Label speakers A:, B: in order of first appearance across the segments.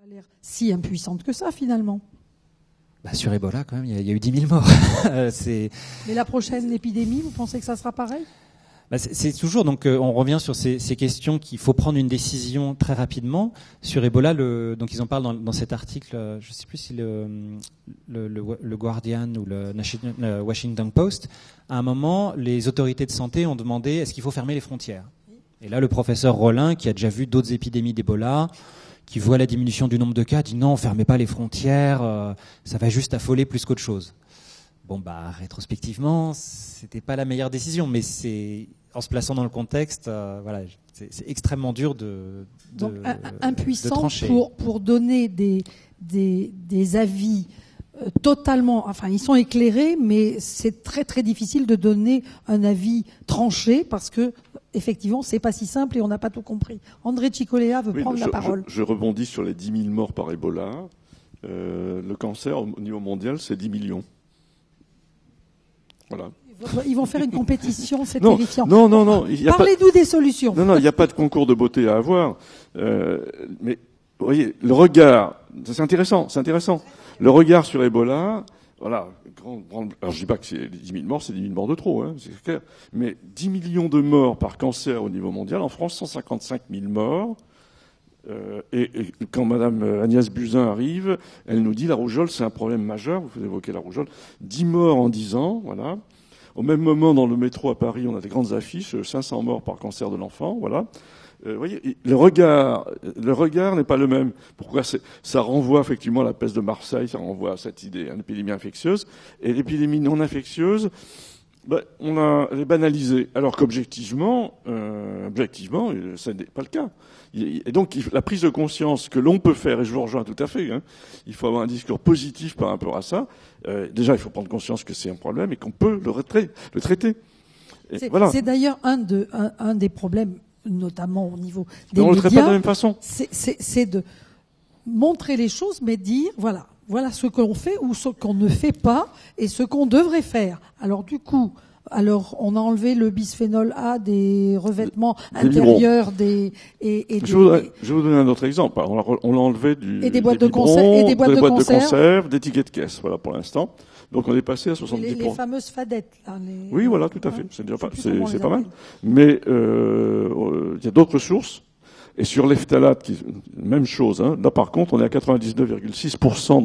A: a l'air si impuissante que ça, finalement.
B: Bah, sur Ebola, quand même, il y a eu 10 000 morts.
A: Mais la prochaine épidémie, vous pensez que ça sera pareil ?
B: Bah, c'est toujours, donc on revient sur ces questions qu'il faut prendre une décision très rapidement. Sur Ebola, donc ils en parlent dans cet article, je ne sais plus si le Guardian ou le Washington Post, à un moment, les autorités de santé ont demandé est-ce qu'il faut fermer les frontières. Et là, le professeur Rollin, qui a déjà vu d'autres épidémies d'Ebola, qui voit la diminution du nombre de cas, dit non, fermez pas les frontières, ça va juste affoler plus qu'autre chose. Bon, bah, rétrospectivement, c'était pas la meilleure décision, mais en se plaçant dans le contexte, voilà, c'est extrêmement dur de trancher.
A: Pour donner des avis totalement, enfin, ils sont éclairés, mais c'est très très difficile de donner un avis tranché parce que effectivement, c'est pas si simple et on n'a pas tout compris. André Cicolea veut prendre la parole.
C: Je rebondis sur les 10 000 morts par Ebola. Le cancer au niveau mondial, c'est 10 millions. Voilà.
A: Ils vont faire une compétition, c'est terrifiant.
C: Non.
A: Parlez-nous des solutions.
C: Non, il n'y a pas de concours de beauté à avoir. Mais vous voyez, le regard, c'est intéressant. Le regard sur Ebola, voilà. Alors je dis pas que c'est 10 000 morts, c'est 10 000 morts de trop, hein, c'est clair. Mais 10 millions de morts par cancer au niveau mondial. En France, 155 000 morts. Et quand Madame Agnès Buzyn arrive, elle nous dit la rougeole, c'est un problème majeur. Vous évoquez la rougeole. 10 morts en 10 ans, voilà. Au même moment, dans le métro à Paris, on a des grandes affiches, 500 morts par cancer de l'enfant, voilà. Vous voyez, le regard n'est pas le même. Pourquoi ça renvoie effectivement à la peste de Marseille, ça renvoie à cette idée, une épidémie infectieuse. Et l'épidémie non infectieuse, on a les banalisé. Alors qu'objectivement, ça n'est pas le cas. Et donc, la prise de conscience que l'on peut faire, et je vous rejoins tout à fait, hein, il faut avoir un discours positif par rapport à ça. Déjà, il faut prendre conscience que c'est un problème et qu'on peut le traiter.
A: C'est d'ailleurs un des problèmes, notamment au niveau des
C: médias. On le traite pas de la même façon.
A: C'est de montrer les choses, mais dire, voilà ce qu'on fait ou ce qu'on ne fait pas et ce qu'on devrait faire. Alors du coup, on a enlevé le bisphénol A des revêtements intérieurs je
C: vais vous donner un autre exemple. On l'a enlevé des boîtes de conserve, des tickets de caisse, voilà pour l'instant. Donc on est passé à 70%.
A: Les fameuses fadettes, là.
C: Oui, voilà, tout à fait. C'est déjà c'est pas mal. Mais il y a d'autres sources. Et sur les phtalates, même chose. Hein. Là, par contre, on est à 99,6%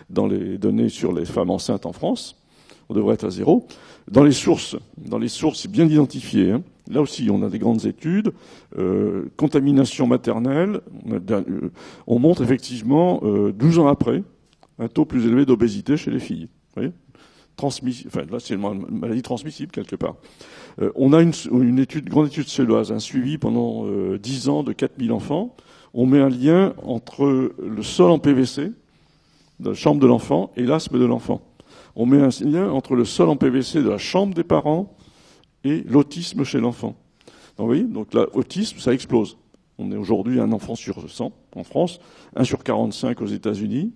C: dans les données sur les femmes enceintes en France. On devrait être à 0. Dans les sources, c'est bien identifié. Hein. Là aussi, on a des grandes études. Contamination maternelle, on montre effectivement, 12 ans après, un taux plus élevé d'obésité chez les filles. Vous voyez ? Là, c'est une maladie transmissible quelque part. On a une grande étude suédoise, un suivi pendant 10 ans de 4000 enfants. On met un lien entre le sol en PVC, de la chambre de l'enfant, et l'asthme de l'enfant. On met un lien entre le sol en PVC de la chambre des parents et l'autisme chez l'enfant. Donc, vous voyez, donc l'autisme, ça explose. On est aujourd'hui un enfant sur 100 en France, 1 sur 45 aux États-Unis.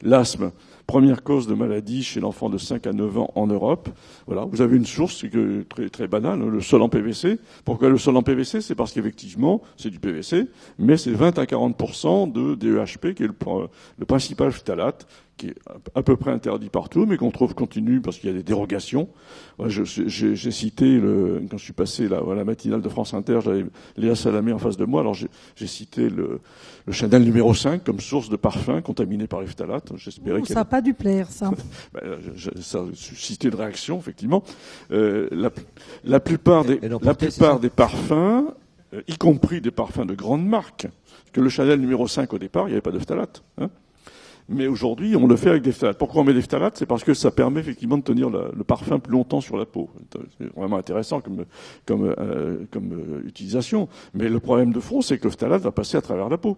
C: L'asthme, première cause de maladie chez l'enfant de 5 à 9 ans en Europe. Voilà, vous avez une source très, très banale, le sol en PVC. Pourquoi le sol en PVC ? C'est parce qu'effectivement, c'est du PVC, mais c'est 20 à 40% de DEHP, qui est le principal phtalate, qui est à peu près interdit partout, mais qu'on trouve continu parce qu'il y a des dérogations. J'ai cité, quand je suis passé à la matinale de France Inter, j'avais Léa Salamé en face de moi, alors j'ai cité le Chanel numéro 5 comme source de parfum contaminé par les phtalates. J'espérais
A: ça n'a pas dû plaire, ça.
C: Ça a suscité une réaction, effectivement. La plupart des parfums, y compris des parfums de grandes marques, parce que le Chanel numéro 5 au départ, il n'y avait pas de phtalates, hein. Mais aujourd'hui, on le fait avec des phtalates. Pourquoi on met des phtalates ? C'est parce que ça permet effectivement de tenir le parfum plus longtemps sur la peau. C'est vraiment intéressant comme utilisation. Mais le problème de fond, c'est que le phtalate va passer à travers la peau.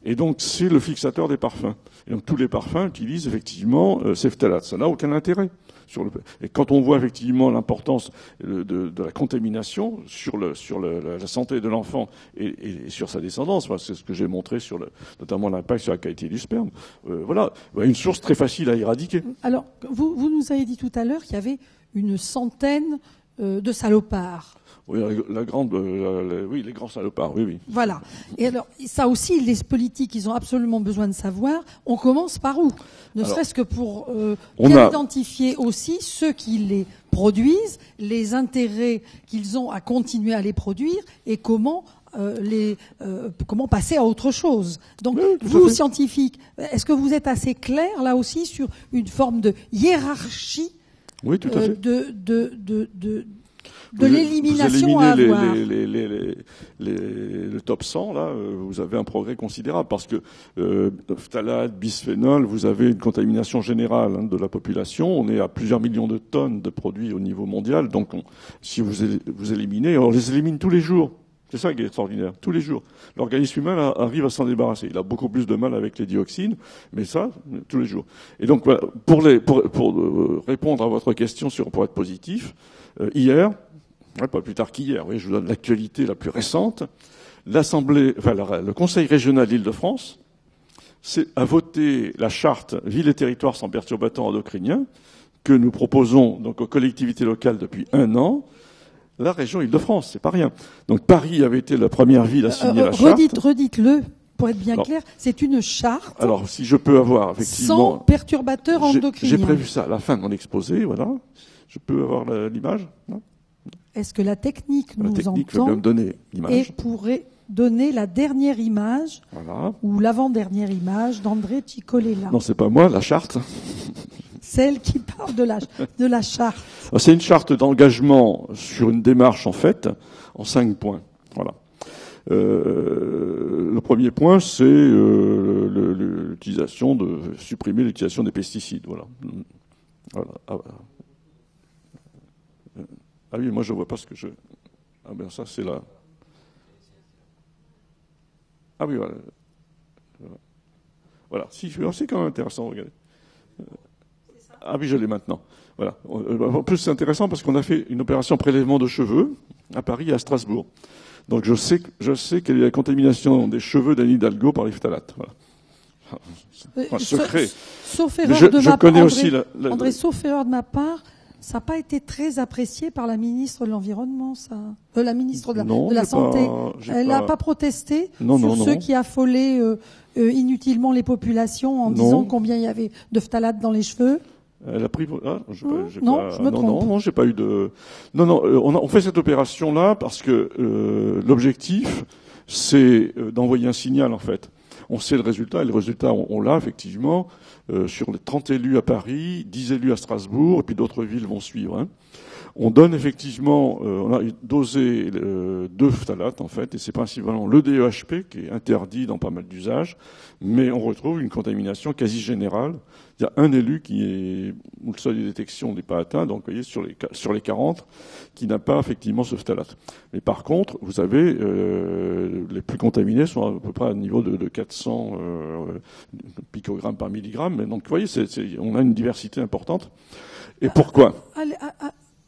C: Et donc, c'est le fixateur des parfums. Et donc, tous les parfums utilisent effectivement ces phtalates. Ça n'a aucun intérêt. Et quand on voit effectivement l'importance de la contamination sur la santé de l'enfant et sur sa descendance, c'est ce que j'ai montré notamment l'impact sur la qualité du sperme. Voilà, une source très facile à éradiquer.
A: Alors, vous nous avez dit tout à l'heure qu'il y avait une centaine de salopards.
C: Oui, oui, les grands salopards, oui.
A: Voilà. Et alors, ça aussi, les politiques, ils ont absolument besoin de savoir, on commence par où? Ne serait-ce que pour bien identifier aussi ceux qui les produisent, les intérêts qu'ils ont à continuer à les produire, et comment passer à autre chose. Donc, oui, vous, scientifiques, est-ce que vous êtes assez clair, là aussi, sur une forme de hiérarchie
C: oui, tout à fait.
A: de l'élimination à avoir.
C: Le top 100, là, vous avez un progrès considérable parce que phtalate, bisphénol, vous avez une contamination générale de la population. On est à plusieurs millions de tonnes de produits au niveau mondial. Donc, si vous éliminez, on les élimine tous les jours. C'est ça qui est extraordinaire. Tous les jours. L'organisme humain arrive à s'en débarrasser. Il a beaucoup plus de mal avec les dioxines, mais ça, tous les jours. Et donc, voilà, pour répondre à votre question pour être positif, hier, pas plus tard qu'hier, oui, je vous donne l'actualité la plus récente, le Conseil régional d'Île-de-France a voté la charte Villes et territoires sans perturbateurs endocriniens que nous proposons donc aux collectivités locales depuis 1 an. La région Île-de-France, c'est pas rien. Donc Paris avait été la première ville à signer la charte.
A: Redites-le, pour être bien clair, c'est une charte.
C: Alors, si je peux avoir effectivement...
A: Sans perturbateurs endocriniens.
C: J'ai prévu ça à la fin de mon exposé, voilà. Je peux avoir l'image, non?
A: Est-ce que la technique nous entend
C: veut me donner l'image
A: et pourrait donner la dernière image ou l'avant-dernière image d'André Cicolella?
C: Non, c'est pas moi, la charte.
A: Celle qui parle de la charte.
C: C'est une charte d'engagement sur une démarche, en fait, en 5 points. Voilà. Le premier point, c'est l'utilisation supprimer l'utilisation des pesticides. Voilà. Ah oui, moi je vois pas ce que je... Ah ben ça c'est là. Ah oui, voilà. Voilà. Si, c'est quand même intéressant, regardez. Ah oui, je l'ai maintenant. Voilà. En plus, c'est intéressant parce qu'on a fait une opération prélèvement de cheveux à Paris et à Strasbourg. Donc je sais quelle est la contamination des cheveux d'Anne Hidalgo par les phtalates. Voilà. Un secret.
A: Sauf erreur de ma part, André,
C: sauf
A: erreur de ma part, ça n'a pas été très apprécié par la ministre de l'Environnement, ça. La ministre de la Santé. Elle n'a pas protesté sur ceux qui affolaient inutilement les populations en disant combien il y avait de phtalates dans les cheveux.
C: Elle a pris.
A: Je me trompe.
C: Non, j'ai pas eu de. On fait cette opération-là parce que l'objectif, c'est d'envoyer un signal en fait. On sait le résultat, et le résultat, on l'a effectivement. Sur les 30 élus à Paris, 10 élus à Strasbourg, et puis d'autres villes vont suivre. Hein. On donne effectivement, on a dosé 2 phtalates en fait, et c'est principalement le DEHP qui est interdit dans pas mal d'usages, mais on retrouve une contamination quasi générale. Il y a un élu où le seuil de détection n'est pas atteint, donc vous voyez sur les 40, qui n'a pas effectivement ce phthalate. Mais par contre, vous avez les plus contaminés sont à peu près à un niveau de 400 picogrammes par milligramme. Mais donc vous voyez, on a une diversité importante. Et pourquoi?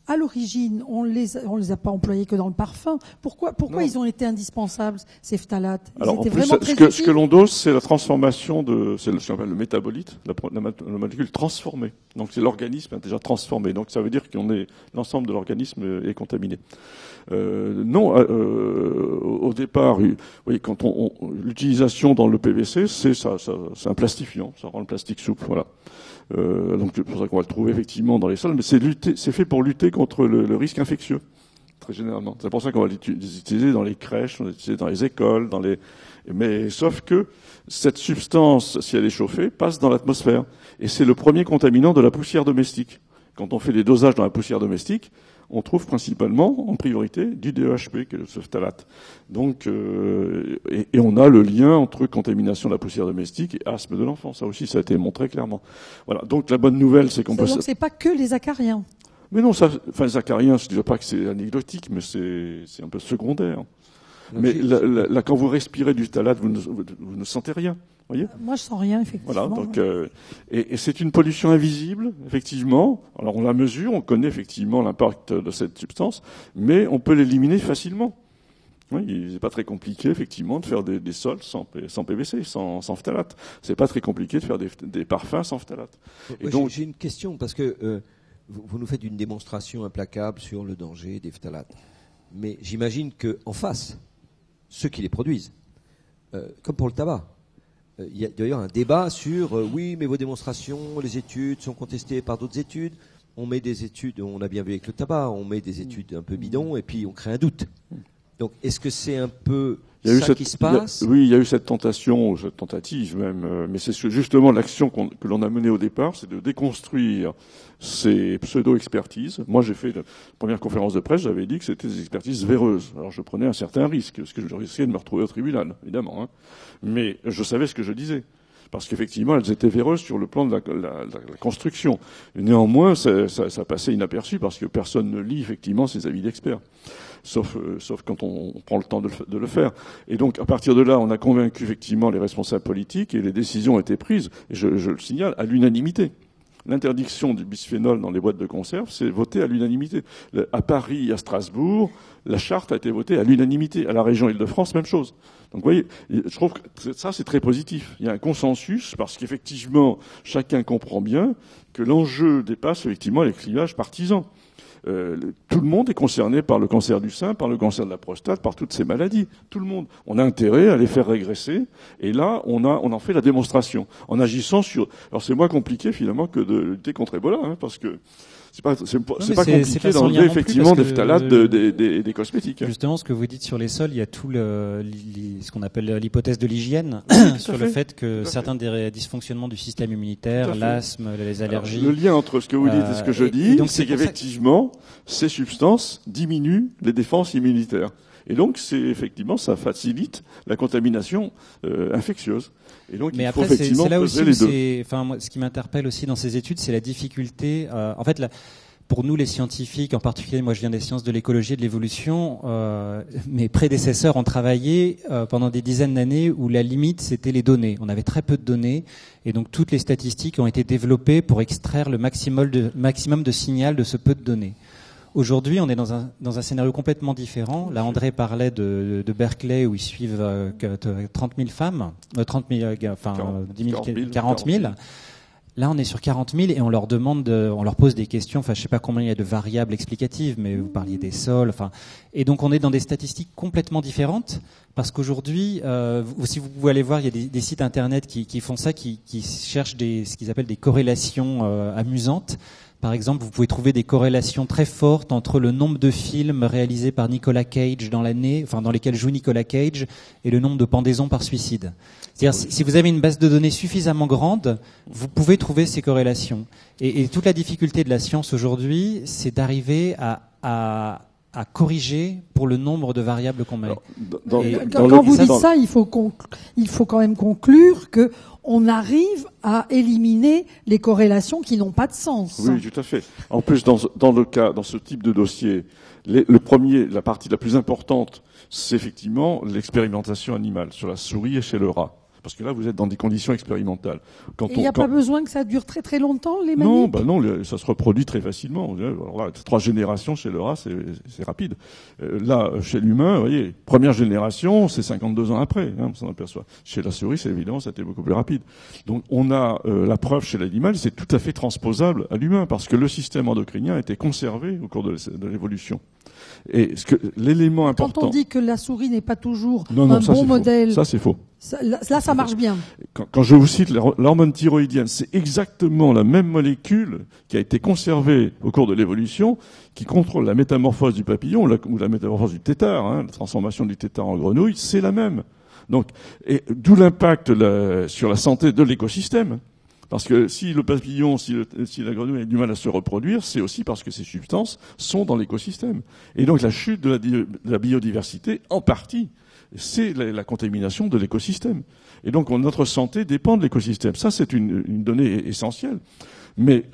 A: À l'origine, on les a pas employés que dans le parfum. Pourquoi ils ont été indispensables, ces phtalates?
C: Alors, en plus, ce que l'on dose, c'est la transformation c'est ce qu'on appelle le métabolite, la molécule transformée. Donc, c'est l'organisme déjà transformé. Donc, ça veut dire l'ensemble de l'organisme est contaminé. Au départ, oui, quand l'utilisation dans le PVC, c'est un plastifiant. Ça rend le plastique souple, voilà. Donc c'est pour ça qu'on va le trouver effectivement dans les sols, mais c'est fait pour lutter contre le risque infectieux, très généralement. C'est pour ça qu'on va l'utiliser dans les crèches, on va l'utiliser dans les écoles, mais sauf que cette substance, si elle est chauffée, passe dans l'atmosphère. Et c'est le premier contaminant de la poussière domestique. Quand on fait des dosages dans la poussière domestique, on trouve principalement, en priorité, du DEHP, qui est ce phtalate. Donc, et on a le lien entre contamination de la poussière domestique et asthme de l'enfant. Ça aussi, ça a été montré clairement. Voilà. Donc, la bonne nouvelle, c'est qu'on peut...
A: Donc, c'est pas que les acariens.
C: Mais non, les acariens, je ne dis pas que c'est anecdotique, mais c'est un peu secondaire. Mais quand vous respirez du phtalate, vous ne sentez rien. Voyez,
A: moi, je sens rien, effectivement.
C: Voilà, donc, et c'est une pollution invisible, effectivement. Alors, on la mesure, on connaît effectivement l'impact de cette substance, mais on peut l'éliminer facilement. Oui, c'est pas très compliqué, effectivement, de faire des sols sans PVC, sans phtalate. C'est pas très compliqué de faire des parfums sans phtalate.
D: Et donc, j'ai une question, parce que vous nous faites une démonstration implacable sur le danger des phtalates. Mais j'imagine qu'en face, ceux qui les produisent, comme pour le tabac, il y a d'ailleurs un débat sur oui, mais vos démonstrations, les études sont contestées par d'autres études. On met des études, on a bien vu avec le tabac, on met des études un peu bidons et puis on crée un doute. Donc, est-ce que c'est un peu ça qui se passe ?
C: Oui, il y a eu cette tentation, cette tentative même, mais c'est justement l'action que l'on a menée au départ, c'est de déconstruire ces pseudo-expertises. Moi, j'ai fait la première conférence de presse, j'avais dit que c'était des expertises véreuses. Alors, je prenais un certain risque, parce que je risquais de me retrouver au tribunal, évidemment. Hein. Mais je savais ce que je disais. Parce qu'effectivement, elles étaient véreuses sur le plan de la construction. Néanmoins, ça passait inaperçu parce que personne ne lit effectivement ces avis d'experts, sauf quand on prend le temps de le faire. Et donc, à partir de là, on a convaincu effectivement les responsables politiques et les décisions ont été prises, et je le signale, à l'unanimité. L'interdiction du bisphénol dans les boîtes de conserve, c'est voté à l'unanimité. À Paris, à Strasbourg, la charte a été votée à l'unanimité. À la région Île-de-France, même chose. Donc, vous voyez, je trouve que ça, c'est très positif. Il y a un consensus parce qu'effectivement, chacun comprend bien que l'enjeu dépasse effectivement les clivages partisans. Tout le monde est concerné par le cancer du sein, par le cancer de la prostate, par toutes ces maladies. Tout le monde. On a intérêt à les faire régresser. Et là, on en fait la démonstration. En agissant sur... Alors, c'est moins compliqué, finalement, que de lutter contre Ebola, hein, parce que c'est pas compliqué d'enlever effectivement des phtalates des cosmétiques.
B: Justement, ce que vous dites sur les sols, il y a tout ce qu'on appelle l'hypothèse de l'hygiène, sur le fait que certains des dysfonctionnements du système immunitaire, l'asthme, les allergies.
C: Alors, le lien entre ce que vous dites et ce que je dis, c'est qu'effectivement, ces substances diminuent les défenses immunitaires. Et donc, effectivement, ça facilite la contamination infectieuse. Et donc,
B: mais
C: il faut
B: après,
C: effectivement
B: c'est là aussi
C: peser les deux.
B: Enfin, moi, ce qui m'interpelle aussi dans ces études, c'est la difficulté. En fait, pour nous, les scientifiques, en particulier, moi, je viens des sciences de l'écologie et de l'évolution. Mes prédécesseurs ont travaillé pendant des dizaines d'années où la limite, c'était les données. On avait très peu de données, et donc toutes les statistiques ont été développées pour extraire le maximum de signal de ce peu de données. Aujourd'hui, on est dans un scénario complètement différent. Là, André parlait de Berkeley où ils suivent 30 000 femmes, 40 000. Là, on est sur 40 000 et on leur demande, on leur pose des questions. Enfin, je sais pas combien il y a de variables explicatives, mais vous parliez des sols. Enfin, et donc on est dans des statistiques complètement différentes parce qu'aujourd'hui, si vous pouvez aller voir, il y a des sites internet qui font ça, qui cherchent ce qu'ils appellent des corrélations amusantes. Par exemple, vous pouvez trouver des corrélations très fortes entre le nombre de films réalisés par Nicolas Cage dans l'année, enfin dans lesquels joue Nicolas Cage, et le nombre de pendaisons par suicide. C'est-à-dire, si vous avez une base de données suffisamment grande, vous pouvez trouver ces corrélations. Et toute la difficulté de la science aujourd'hui, c'est d'arriver à corriger pour le nombre de variables qu'on met.
A: Quand vous dites ça, il faut quand même conclure que on arrive à éliminer les corrélations qui n'ont pas de sens.
C: Oui, tout à fait. En plus, dans ce type de dossier, la partie la plus importante, c'est effectivement l'expérimentation animale sur la souris et chez le rat. Parce que là, vous êtes dans des conditions expérimentales.
A: Il n'y a pas besoin que ça dure très très longtemps, les manips ?
C: Non, ça se reproduit très facilement. Alors là, 3 générations chez le rat, c'est rapide. Là, chez l'humain, vous voyez, première génération, c'est 52 ans après, on s'en aperçoit. Chez la souris, c'est évidemment, ça a été beaucoup plus rapide. Donc, on a la preuve chez l'animal, c'est tout à fait transposable à l'humain, parce que le système endocrinien a été conservé au cours de l'évolution. Et l'élément important...
A: Quand on dit que la souris n'est pas toujours un bon modèle...
C: Ça, c'est faux.
A: Là, ça marche bien.
C: Quand je vous cite l'hormone thyroïdienne, c'est exactement la même molécule qui a été conservée au cours de l'évolution, qui contrôle la métamorphose du papillon ou la métamorphose du tétard, la transformation du tétard en grenouille, c'est la même. Donc, d'où l'impact sur la santé de l'écosystème. Parce que si le papillon, si la grenouille a du mal à se reproduire, c'est aussi parce que ces substances sont dans l'écosystème. Et donc la chute de la biodiversité, en partie, c'est la contamination de l'écosystème. Et donc notre santé dépend de l'écosystème. Ça, c'est une donnée essentielle. Mais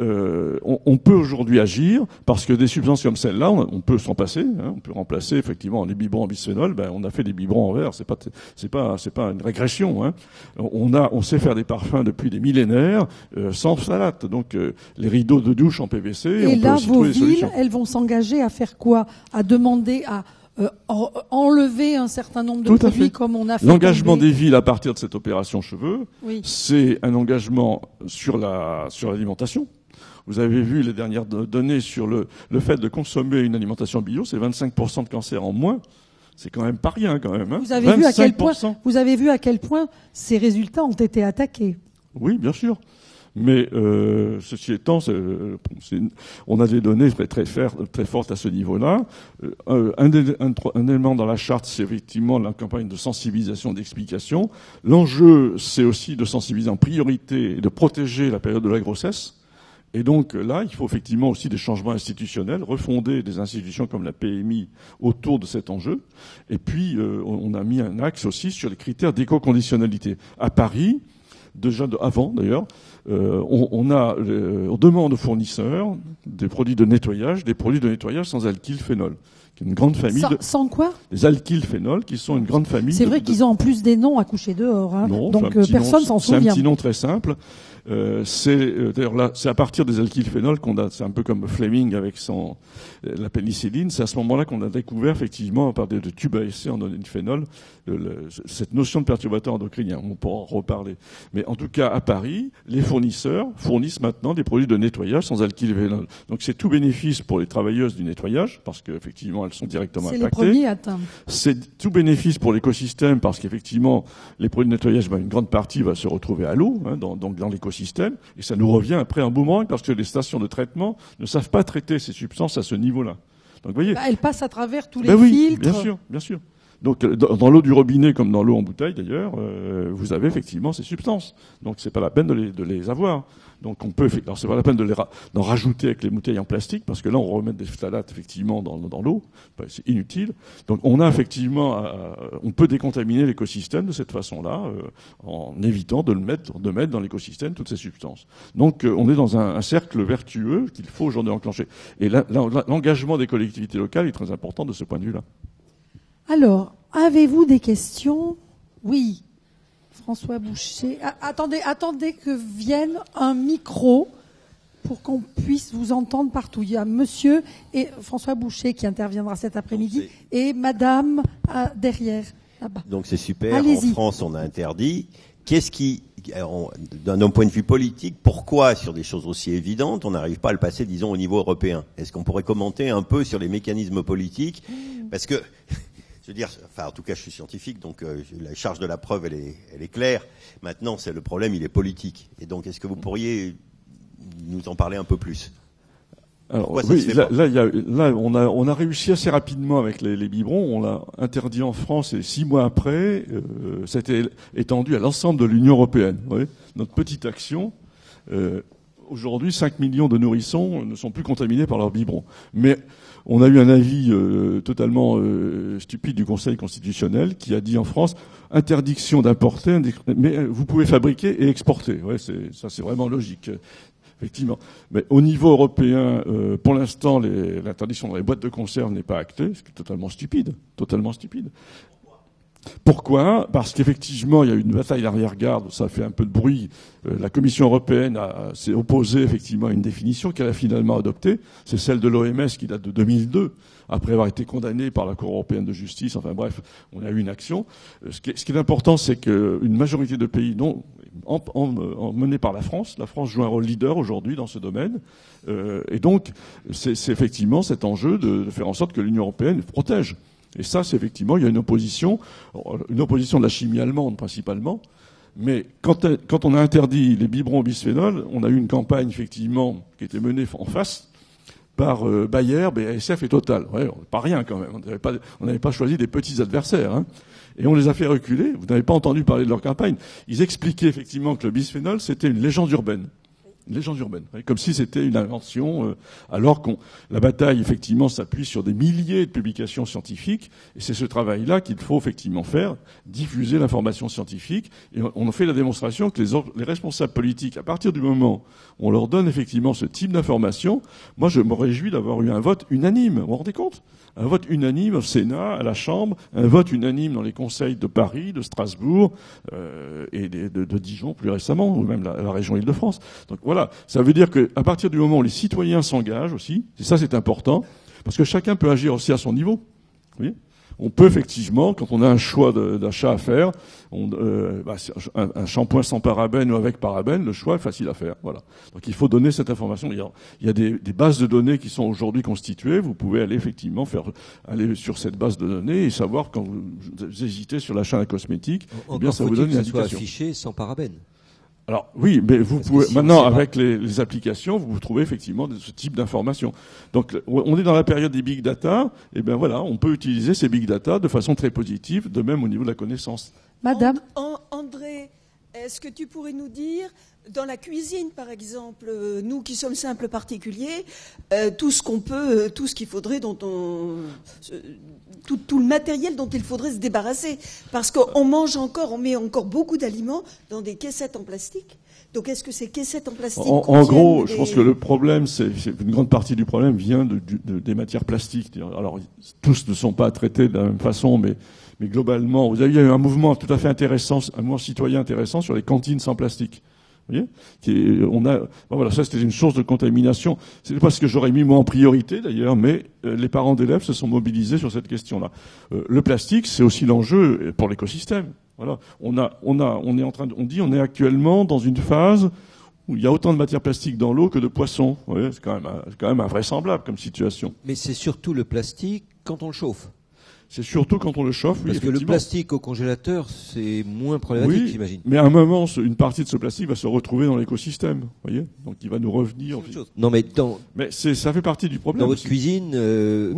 C: on peut aujourd'hui agir parce que des substances comme celle-là, on peut s'en passer. On peut remplacer effectivement les biberons en bisphénol. On a fait des biberons en verre. C'est pas une régression. On sait faire des parfums depuis des millénaires sans phtalates. Donc les rideaux de douche en PVC.
A: Et là, vos villes, elles vont s'engager à faire quoi ? À demander à enlever un certain nombre de produits comme on a fait.
C: L'engagement des villes à partir de cette opération cheveux, c'est un engagement sur l'alimentation. Vous avez vu les dernières données sur le fait de consommer une alimentation bio, c'est 25% de cancer en moins. C'est quand même pas rien, quand même. Hein.
A: Vous avez vu à quel point ces résultats ont été attaqués.
C: Oui, bien sûr. Mais ceci étant, on a des données très fortes à ce niveau-là. Un élément dans la charte, c'est effectivement la campagne de sensibilisation, d'explication. L'enjeu, c'est aussi de sensibiliser en priorité et de protéger la période de la grossesse. Et donc là, il faut effectivement aussi des changements institutionnels, refonder des institutions comme la PMI autour de cet enjeu. Et puis, on a mis un axe aussi sur les critères d'éco-conditionnalité. À Paris, déjà avant d'ailleurs, on demande aux fournisseurs des produits de nettoyage sans alkylphénol, qui est une grande famille
A: sans quoi ?
C: Des alkylphénols, qui sont une grande famille.
A: C'est vrai qu'ils ont en plus des noms à coucher dehors, hein.
C: Non,
A: donc personne s'en souvient.
C: C'est un petit nom très simple. D'ailleurs là, c'est à partir des alkylphénols qu'on a, c'est un peu comme Fleming avec la pénicilline, c'est à ce moment-là qu'on a découvert effectivement à partir de tubes à essai en phénol cette notion de perturbateur endocrinien. On pourra en reparler. Mais en tout cas, à Paris, les fournisseurs fournissent maintenant des produits de nettoyage sans alkylphénol. Donc c'est tout bénéfice pour les travailleuses du nettoyage, parce qu'effectivement elles sont directement impactées.
A: C'est les premiers atteints.
C: C'est tout bénéfice pour l'écosystème, parce qu'effectivement les produits de nettoyage, une grande partie va se retrouver à l'eau, hein, donc dans l'écosystème, et ça nous revient après un boomerang, parce que les stations de traitement ne savent pas traiter ces substances à ce niveau-là. Donc, vous voyez.
A: Elles passent à travers tous les filtres.
C: Bien sûr, bien sûr. Donc, dans l'eau du robinet, comme dans l'eau en bouteille d'ailleurs, vous avez effectivement ces substances. Donc, c'est pas la peine de les avoir. Donc, on peut, alors c'est pas la peine d'en rajouter avec les bouteilles en plastique, parce que là, on remet des phtalates effectivement dans l'eau. C'est inutile. Donc, on a effectivement, on peut décontaminer l'écosystème de cette façon-là, en évitant de mettre dans l'écosystème toutes ces substances. Donc, on est dans un cercle vertueux qu'il faut aujourd'hui enclencher. Et là, l'engagement des collectivités locales est très important de ce point de vue-là.
A: Alors, avez-vous des questions ? Oui. François Boucher. Attendez que vienne un micro pour qu'on puisse vous entendre partout. Il y a monsieur et François Boucher qui interviendra cet après-midi et madame derrière, là-bas.
E: Donc c'est super.
A: Allez-y.
E: En France, on a interdit. D'un point de vue politique, pourquoi sur des choses aussi évidentes, on n'arrive pas à le passer, disons, au niveau européen ? Est-ce qu'on pourrait commenter un peu sur les mécanismes politiques ? Parce que je veux dire, enfin, en tout cas, je suis scientifique, donc la charge de la preuve, elle est claire. Maintenant, le problème, il est politique. Et donc, est-ce que vous pourriez nous en parler un peu plus ?
C: Alors oui, là, on a réussi assez rapidement avec les biberons. On l'a interdit en France et 6 mois après, ça a été étendu à l'ensemble de l'Union européenne. Vous voyez, notre petite action. Aujourd'hui, 5 millions de nourrissons ne sont plus contaminés par leurs biberons. Mais on a eu un avis totalement stupide du Conseil constitutionnel qui a dit en France interdiction d'importer, mais vous pouvez fabriquer et exporter. Ouais, c'est vraiment logique, effectivement. Mais au niveau européen, pour l'instant, l'interdiction dans les boîtes de conserve n'est pas actée, ce qui est totalement stupide, totalement stupide. Pourquoi ? Parce qu'effectivement, il y a eu une bataille d'arrière-garde, ça a fait un peu de bruit. La Commission européenne s'est opposée effectivement à une définition qu'elle a finalement adoptée. C'est celle de l'OMS qui date de 2002, après avoir été condamnée par la Cour européenne de justice. Enfin bref, on a eu une action. Ce qui est important, c'est qu'une majorité de pays, menés par la France joue un rôle leader aujourd'hui dans ce domaine. Et donc, c'est effectivement cet enjeu de faire en sorte que l'Union européenne protège. Et ça, c'est effectivement, il y a une opposition de la chimie allemande principalement. Mais quand on a interdit les biberons au bisphénol, on a eu une campagne effectivement qui était menée en face par Bayer, BASF et Total. Ouais, pas rien quand même. On n'avait pas choisi des petits adversaires. Hein. Et on les a fait reculer. Vous n'avez pas entendu parler de leur campagne. Ils expliquaient effectivement que le bisphénol, c'était une légende urbaine. Une légende urbaine, comme si c'était une invention, alors la bataille, effectivement, s'appuie sur des milliers de publications scientifiques, et c'est ce travail-là qu'il faut effectivement faire, diffuser l'information scientifique, et on a fait la démonstration que les responsables politiques, à partir du moment où on leur donne effectivement ce type d'information, moi je me réjouis d'avoir eu un vote unanime, vous vous rendez compte ? Un vote unanime au Sénat, à la Chambre, un vote unanime dans les conseils de Paris, de Strasbourg et de Dijon plus récemment, ou même la région Île-de-France. Donc voilà, ça veut dire qu'à partir du moment où les citoyens s'engagent aussi, et ça c'est important, parce que chacun peut agir aussi à son niveau. Vous voyez ? on peut effectivement, quand on a un choix d'achat à faire, un shampoing sans parabènes ou avec parabènes, le choix est facile à faire. Voilà. Donc il faut donner cette information. Il y a des bases de données qui sont aujourd'hui constituées. Vous pouvez aller effectivement aller sur cette base de données et savoir quand vous hésitez sur l'achat d'un cosmétique, eh bien ça vous donne une indication.
D: Que ça soit affiché sans parabènes.
C: Alors oui, mais vous pouvez maintenant avec les applications, vous trouvez effectivement ce type d'informations. Donc on est dans la période des big data, et bien voilà, on peut utiliser ces big data de façon très positive, de même au niveau de la connaissance.
A: Madame
F: André, est-ce que tu pourrais nous dire, dans la cuisine par exemple, nous qui sommes simples particuliers, tout ce qu'on peut, tout ce qu'il faudrait, tout le matériel dont il faudrait se débarrasser, parce qu'on met encore beaucoup d'aliments dans des caissettes en plastique. Donc est-ce que ces caissettes en plastique
C: en gros, je pense que le problème, c'est une grande partie du problème vient des matières plastiques. Alors tous ne sont pas traités de la même façon, mais globalement, vous avez eu un mouvement tout à fait intéressant, un mouvement citoyen intéressant sur les cantines sans plastique. Vous voyez, voilà, ça c'était une source de contamination. C'est pas ce que j'aurais mis moi en priorité d'ailleurs, mais les parents d'élèves se sont mobilisés sur cette question-là. Le plastique, c'est aussi l'enjeu pour l'écosystème. Voilà, on est actuellement dans une phase où il y a autant de matières plastiques dans l'eau que de poissons. Vous voyez, c'est quand même invraisemblable comme situation.
D: Mais c'est surtout le plastique quand on le chauffe.
C: C'est surtout quand on le chauffe,
D: Parce que le plastique au congélateur, c'est moins problématique, j'imagine.
C: Mais à un moment, une partie de ce plastique va se retrouver dans l'écosystème, voyez. Donc il va nous revenir.
D: Non, mais
C: ça fait partie du problème.
D: Dans votre cuisine,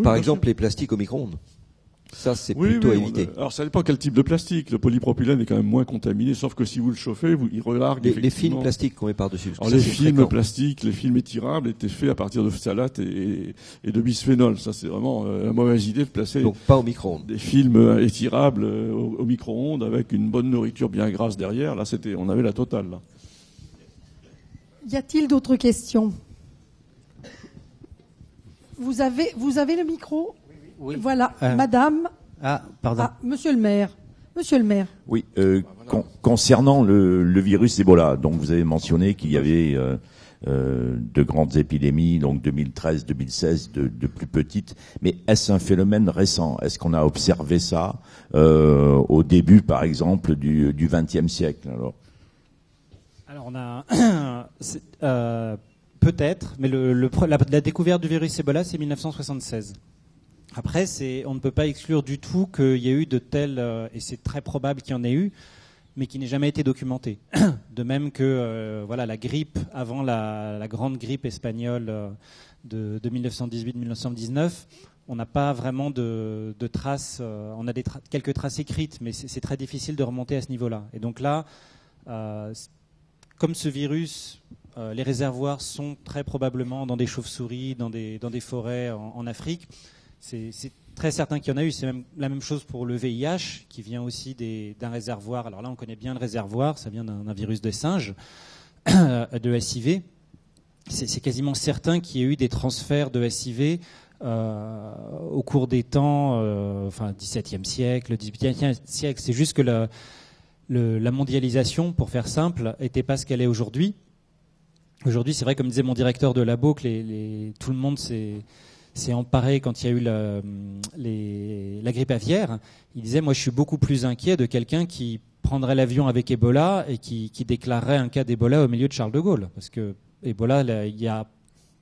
D: par exemple, les plastiques au micro-ondes. Ça, c'est plutôt à éviter.
C: Alors, ça dépend quel type de plastique. Le polypropylène est quand même moins contaminé, sauf que si vous le chauffez, il relargue
D: les films plastiques qu'on met par-dessus.
C: Alors, les films plastiques, les films étirables étaient faits à partir de phthalate et de bisphénol. Ça, c'est vraiment la mauvaise idée de placer.
D: Donc, pas au micro-ondes.
C: Des films étirables au micro-ondes avec une bonne nourriture bien grasse derrière. Là, on avait la totale, là.
A: Y a-t-il d'autres questions? Vous avez le micro? Oui. Voilà, madame.
B: Pardon.
A: Monsieur le maire. Monsieur le maire.
G: Oui, concernant le virus Ebola, donc vous avez mentionné qu'il y avait de grandes épidémies, donc 2013, 2016, de plus petites. Mais est-ce un phénomène récent? Est-ce qu'on a observé ça au début, par exemple, du XXe siècle?
B: Alors on a peut-être, mais la découverte du virus Ebola, c'est 1976. Après, on ne peut pas exclure du tout qu'il y ait eu de tels, et c'est très probable qu'il y en ait eu, mais qui n'ait jamais été documenté. De même que la grippe, avant la grande grippe espagnole de 1918-1919, on n'a pas vraiment de traces, on a quelques traces écrites, mais c'est très difficile de remonter à ce niveau-là. Et donc là, comme ce virus, les réservoirs sont très probablement dans des chauves-souris, dans des forêts en Afrique. C'est très certain qu'il y en a eu. C'est même la même chose pour le VIH, qui vient aussi d'un réservoir. Alors là, on connaît bien le réservoir. Ça vient d'un virus de singe, de SIV. C'est quasiment certain qu'il y ait eu des transferts de SIV au cours des temps, XVIIe siècle, XVIIIe siècle. C'est juste que la mondialisation, pour faire simple, n'était pas ce qu'elle est aujourd'hui. Aujourd'hui, c'est vrai, comme disait mon directeur de labo, que tout le monde s'est emparé quand il y a eu la grippe aviaire. Il disait, moi je suis beaucoup plus inquiet de quelqu'un qui prendrait l'avion avec Ebola et qui déclarerait un cas d'Ebola au milieu de Charles de Gaulle. Parce que Ebola, là, il y a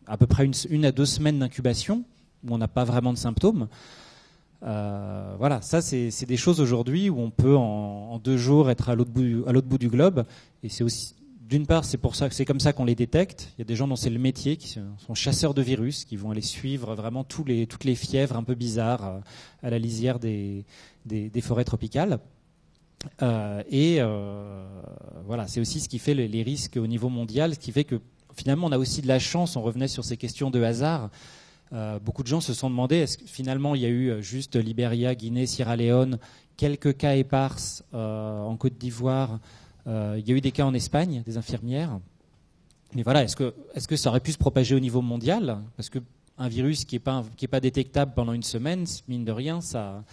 B: à peu près une à 2 semaines d'incubation où on n'a pas vraiment de symptômes. Ça c'est des choses aujourd'hui où on peut en 2 jours être à l'autre bout du globe. Et c'est aussi... D'une part, c'est comme ça qu'on les détecte. Il y a des gens dont c'est le métier, qui sont chasseurs de virus, qui vont aller suivre vraiment toutes les fièvres un peu bizarres à la lisière des forêts tropicales. C'est aussi ce qui fait les risques au niveau mondial, ce qui fait que finalement on a aussi de la chance. On revenait sur ces questions de hasard. Beaucoup de gens se sont demandé, est-ce que finalement il y a eu juste Libéria, Guinée, Sierra Leone, quelques cas éparses en Côte d'Ivoire. Il y a eu des cas en Espagne, des infirmières. Mais voilà, est-ce que ça aurait pu se propager au niveau mondial? Parce qu'un virus qui est pas détectable pendant 1 semaine, mine de rien, ça...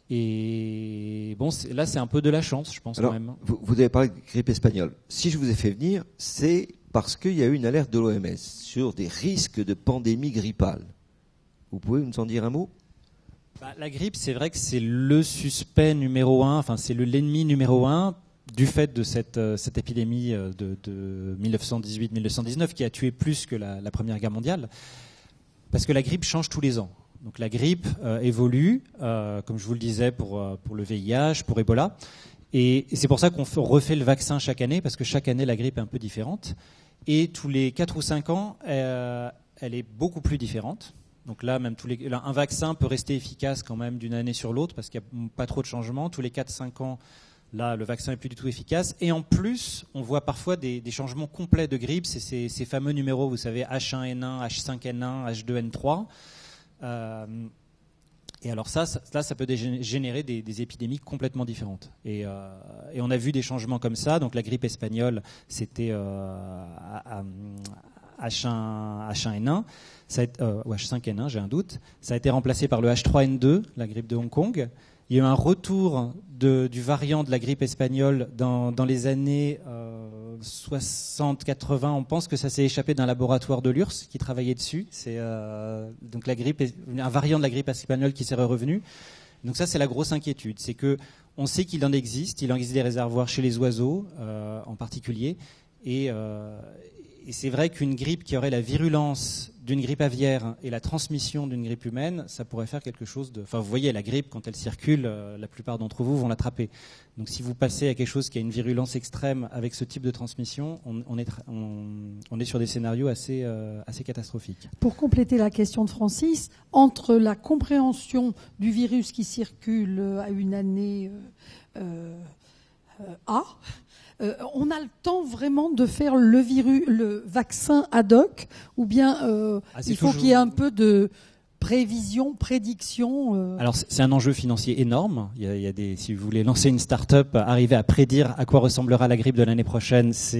B: Et bon, là, c'est un peu de la chance, je pense.
D: Alors,
B: quand même.
D: Vous avez parlé de grippe espagnole. Si je vous ai fait venir, c'est parce qu'il y a eu une alerte de l'OMS sur des risques de pandémie grippale. Vous pouvez nous en dire un mot?
B: La grippe, c'est vrai que c'est le suspect numéro 1, enfin c'est l'ennemi numéro 1 du fait de cette épidémie de 1918-1919 qui a tué plus que la Première Guerre mondiale, parce que la grippe change tous les ans. Donc la grippe évolue, comme je vous le disais, pour le VIH, pour Ebola, et c'est pour ça qu'on refait le vaccin chaque année, parce que chaque année la grippe est un peu différente, et tous les 4 ou 5 ans, elle est beaucoup plus différente. Donc là, même un vaccin peut rester efficace quand même d'une année sur l'autre parce qu'il n'y a pas trop de changements. Tous les 4-5 ans, là, le vaccin n'est plus du tout efficace. Et en plus, on voit parfois des changements complets de grippe. C'est ces fameux numéros, vous savez, H1N1, H5N1, H2N3. Et alors ça peut générer des épidémies complètement différentes. Et on a vu des changements comme ça. Donc la grippe espagnole, c'était H1N1, ou H5N1, j'ai un doute. Ça a été remplacé par le H3N2, la grippe de Hong Kong. Il y a eu un retour du variant de la grippe espagnole dans les années 60-80. On pense que ça s'est échappé d'un laboratoire de l'URSS qui travaillait dessus. C'est donc un variant de la grippe espagnole qui s'est revenu. Donc ça, c'est la grosse inquiétude. C'est que on sait qu'il en existe. Il en existe des réservoirs chez les oiseaux, en particulier. Et c'est vrai qu'une grippe qui aurait la virulence d'une grippe aviaire et la transmission d'une grippe humaine, ça pourrait faire quelque chose de... Enfin, vous voyez, la grippe, quand elle circule, la plupart d'entre vous vont l'attraper. Donc si vous passez à quelque chose qui a une virulence extrême avec ce type de transmission, on est sur des scénarios assez catastrophiques.
A: Pour compléter la question de Francis, entre la compréhension du virus qui circule à une année on a le temps vraiment de faire le vaccin ad hoc, ou bien il faut qu'il y ait un peu de prédiction.
B: Alors c'est un enjeu financier énorme. Il y a si vous voulez lancer une start-up, arriver à prédire à quoi ressemblera la grippe de l'année prochaine, parce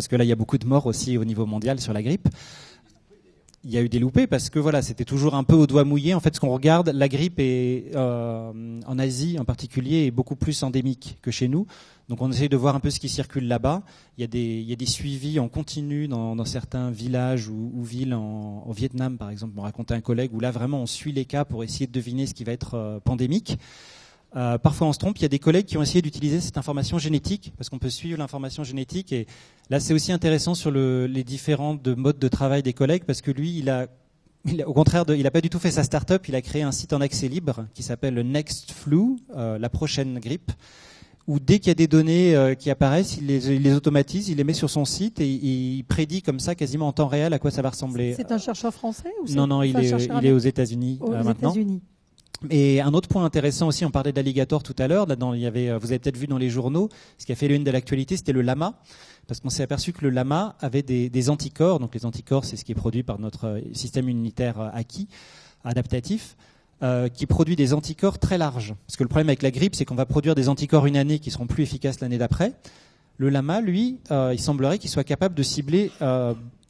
B: que là il y a beaucoup de morts aussi au niveau mondial sur la grippe. Il y a eu des loupés parce que voilà, c'était toujours un peu au doigt mouillé. En fait, ce qu'on regarde, la grippe en Asie en particulier est beaucoup plus endémique que chez nous. Donc on essaye de voir un peu ce qui circule là-bas. Il y a des suivis en continu dans certains villages ou villes au Vietnam, par exemple. Me racontait un collègue où là vraiment on suit les cas pour essayer de deviner ce qui va être pandémique. Parfois on se trompe. Il y a des collègues qui ont essayé d'utiliser cette information génétique parce qu'on peut suivre l'information génétique. Et là c'est aussi intéressant sur les différents modes de travail des collègues parce que lui au contraire, il n'a pas du tout fait sa start-up. Il a créé un site en accès libre qui s'appelle le Next Flu, la prochaine grippe, où dès qu'il y a des données qui apparaissent, il les automatise, il les met sur son site et il prédit comme ça quasiment en temps réel à quoi ça va ressembler.
A: C'est un chercheur français ou
B: Non, il est aux États-Unis maintenant.
A: États-Unis.
B: Et un autre point intéressant aussi, on parlait d'alligator tout à l'heure. Vous avez peut-être vu dans les journaux, ce qui a fait l'une de l'actualité, c'était le lama, parce qu'on s'est aperçu que le lama avait des anticorps. Donc les anticorps, c'est ce qui est produit par notre système immunitaire acquis, adaptatif, qui produit des anticorps très larges. Parce que le problème avec la grippe, c'est qu'on va produire des anticorps une année qui seront plus efficaces l'année d'après. Le lama, lui, il semblerait qu'il soit capable de cibler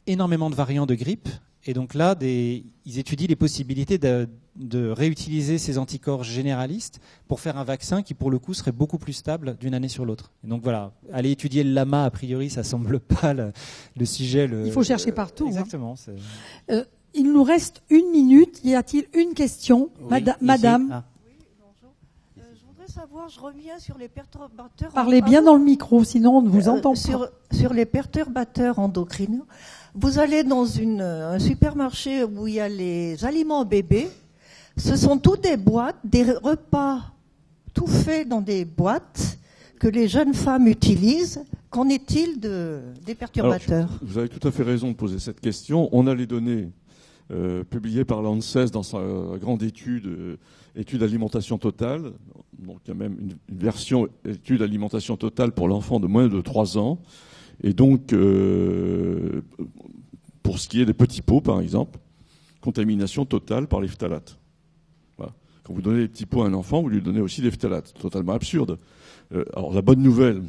B: énormément de variants de grippe. Et donc là, ils étudient les possibilités de réutiliser ces anticorps généralistes pour faire un vaccin qui, pour le coup, serait beaucoup plus stable d'une année sur l'autre. Et donc voilà, aller étudier le lama, a priori, ça semble pas le sujet.
A: Il faut chercher partout.
B: Exactement.
A: Il nous reste 1 minute. Y a-t-il une question,
B: oui,
A: Madame
H: Oui, bonjour. Je voudrais savoir, je reviens sur les perturbateurs.
A: Parlez bien dans le micro, sinon on ne vous entend pas.
H: Sur les perturbateurs endocriniens, vous allez dans un supermarché où il y a les aliments bébés. Ce sont toutes des boîtes, des repas tout faits dans des boîtes que les jeunes femmes utilisent. Qu'en est-il des perturbateurs ?
C: Alors, vous avez tout à fait raison de poser cette question. On a les données publiées par l'ANSES dans sa grande étude alimentation totale. Donc il y a même une version étude alimentation totale pour l'enfant de moins de 3 ans. Et donc, pour ce qui est des petits pots, par exemple, contamination totale par les phtalates. Voilà. Quand vous donnez des petits pots à un enfant, vous lui donnez aussi des phtalates. Totalement absurde. Alors la bonne nouvelle,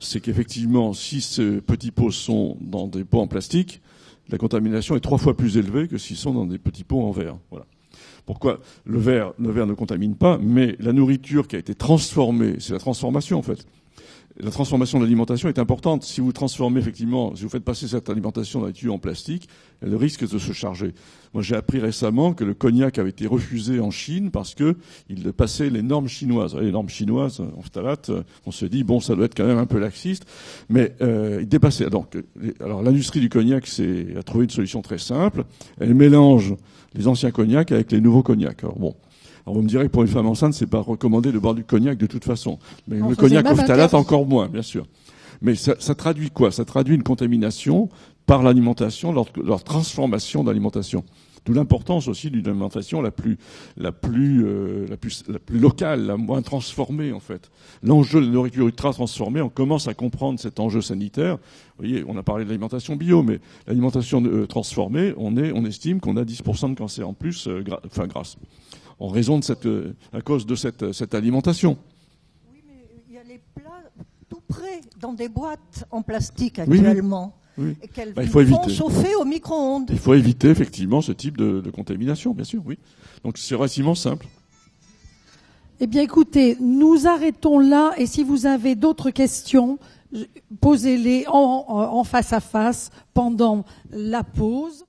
C: c'est qu'effectivement, si ces petits pots sont dans des pots en plastique, la contamination est 3 fois plus élevée que s'ils sont dans des petits pots en verre. Voilà. Pourquoi le verre ne contamine pas, mais la nourriture qui a été transformée, c'est la transformation en fait, la transformation de l'alimentation est importante. Si vous transformez effectivement, si vous faites passer cette alimentation dans des tuyaux en plastique, elle risque de se charger. Moi, j'ai appris récemment que le cognac avait été refusé en Chine parce que il passait les normes chinoises. Les normes chinoises en phtalate, on se dit bon, ça doit être quand même un peu laxiste, mais il dépassait. Donc, alors l'industrie du cognac a trouvé une solution très simple. Elle mélange les anciens cognacs avec les nouveaux cognacs. Alors bon. Alors vous me direz que pour une femme enceinte, c'est pas recommandé de boire du cognac de toute façon. Mais le cognac au phtalate, encore moins, bien sûr. Mais ça traduit quoi? Ça traduit une contamination par l'alimentation, leur transformation d'alimentation. D'où l'importance aussi d'une alimentation la plus locale, la moins transformée, en fait. L'enjeu de la nourriture ultra transformée, on commence à comprendre cet enjeu sanitaire. Vous voyez, on a parlé de l'alimentation bio, mais l'alimentation transformée, on estime qu'on a 10% de cancer en plus, grâce. En raison de à cause de cette alimentation.
H: Oui, mais il y a les plats tout prêts dans des boîtes en plastique actuellement.
C: Oui.
H: Et qu'elles
C: faut
H: font
C: éviter.
H: chauffer au micro-ondes.
C: Il faut éviter effectivement ce type de contamination, bien sûr, oui. Donc c'est relativement simple.
A: Eh bien écoutez, nous arrêtons là et si vous avez d'autres questions, posez-les en face à face pendant la pause.